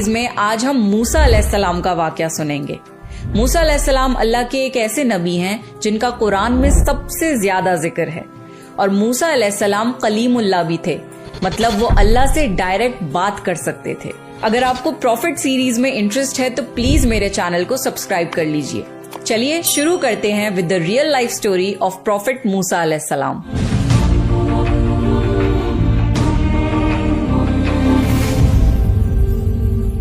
میں آج ہم موسیٰ علیہ السلام کا واقعہ سنیں گے۔ موسیٰ علیہ السلام اللہ کے ایک ایسے نبی ہیں جن کا قرآن میں سب سے زیادہ ذکر ہے، اور موسیٰ علیہ السلام کلیم اللہ بھی تھے، مطلب وہ اللہ سے ڈائریکٹ بات کر سکتے تھے۔ اگر آپ کو پروفٹ سیریز میں انٹرسٹ ہے تو پلیز میرے چینل کو سبسکرائب کر لیجئے۔ چلیے شروع کرتے ہیں with the real life story of prophet موسیٰ علیہ السلام۔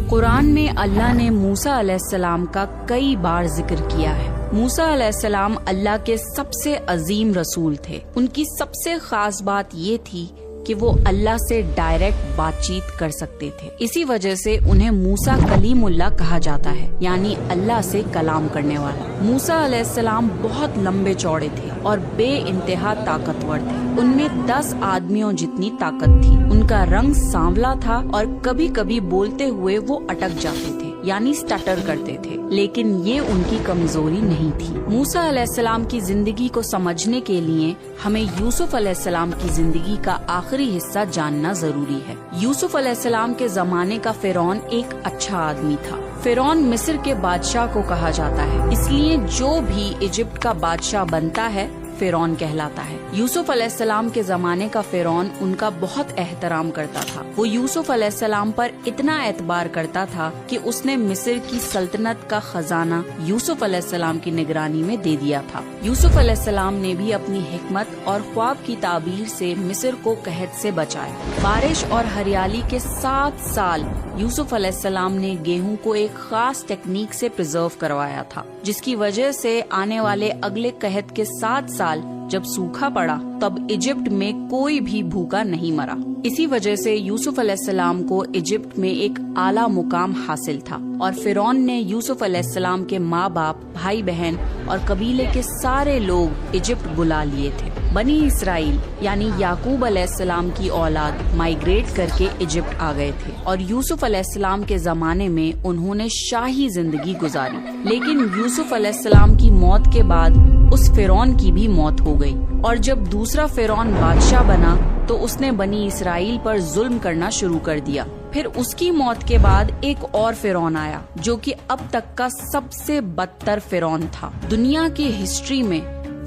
قرآن میں اللہ نے موسیٰ علیہ السلام کا کئی بار ذکر کیا ہے۔ موسیٰ علیہ السلام اللہ کے سب سے عظیم رسول تھے۔ ان کی سب سے خاص بات یہ تھی کہ وہ اللہ سے ڈائریکٹ بات چیت کر سکتے تھے، اسی وجہ سے انہیں موسیٰ کلیم اللہ کہا جاتا ہے، یعنی اللہ سے کلام کرنے والا۔ موسیٰ علیہ السلام بہت لمبے چوڑے تھے اور بے انتہا طاقتور تھے۔ ان میں 10 آدمیوں جتنی طاقت تھی۔ ان کا رنگ سانولا تھا اور کبھی کبھی بولتے ہوئے وہ اٹک جاتے تھے، یعنی سٹٹر کرتے تھے، لیکن یہ ان کی کمزوری نہیں تھی۔ موسیٰ علیہ السلام کی زندگی کو سمجھنے کے لیے ہمیں یوسف علیہ السلام کی زندگی کا آخری حصہ جاننا ضروری ہے۔ یوسف علیہ السلام کے زمانے کا فرعون ایک اچھا آدمی تھا۔ فرعون مصر کے بادشاہ کو کہا جاتا ہے، اس لیے جو بھی ایجپٹ کا بادشاہ بنتا ہے فرعون کہلاتا ہے۔ یوسف علیہ السلام کے زمانے کا فرعون ان کا بہت احترام کرتا تھا۔ وہ یوسف علیہ السلام پر اتنا اعتبار کرتا تھا کہ اس نے مصر کی سلطنت کا خزانہ یوسف علیہ السلام کی نگرانی میں دے دیا تھا۔ یوسف علیہ السلام نے بھی اپنی حکمت اور خواب کی تعبیر سے مصر کو قحط سے بچایا۔ بارش اور ہریالی کے 7 سال یوسف علیہ السلام نے گیہوں کو ایک خاص ٹیکنیک سے پرزرو کروایا تھا، جس کی وجہ سے آنے والے اگلے قحط کے 7 سال جب سوکھا پڑا تب ایجپٹ میں کوئی بھی بھوکا نہیں مرا۔ اسی وجہ سے یوسف علیہ السلام کو ایجپٹ میں ایک اعلیٰ مقام حاصل تھا، اور فرعون نے یوسف علیہ السلام کے ماں باپ، بھائی بہن اور قبیلے کے سارے لوگ ایجپٹ بلا لیے تھے۔ بنی اسرائیل یعنی یعقوب علیہ السلام کی اولاد مائیگریٹ کر کے ایجپٹ آ گئے تھے، اور یوسف علیہ السلام کے زمانے میں انہوں نے شاہی زندگی گزاری۔ لیکن یوسف علیہ السلام کی موت کے بعد اس فرعون کی بھی موت ہو گئی، اور جب دوسرا فرعون بادشاہ بنا تو اس نے بنی اسرائیل پر ظلم کرنا شروع کر دیا۔ پھر اس کی موت کے بعد ایک اور فرعون آیا جو کہ اب تک کا سب سے بدتر فرعون تھا۔ دنیا کی ہسٹری میں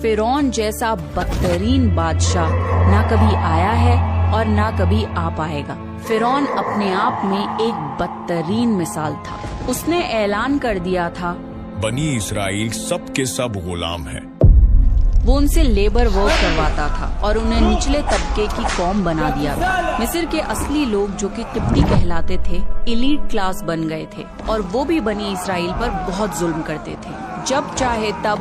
فرعون جیسا بدترین بادشاہ نہ کبھی آیا ہے اور نہ کبھی آ پائے گا۔ فرعون اپنے آپ میں ایک بدترین مثال تھا۔ اس نے اعلان کر دیا تھا بنی اسرائیل سب کے سب غلام ہیں۔ وہ ان سے لیبر ورک کرواتا تھا اور انہیں نچلے طبقے کی قوم بنا دیا تھا۔ مصر کے اصلی لوگ جو کہ قبطی کہلاتے تھے ایلیٹ کلاس بن گئے تھے، اور وہ بھی بنی اسرائیل پر بہت ظلم کرتے تھے۔ جب چاہے تب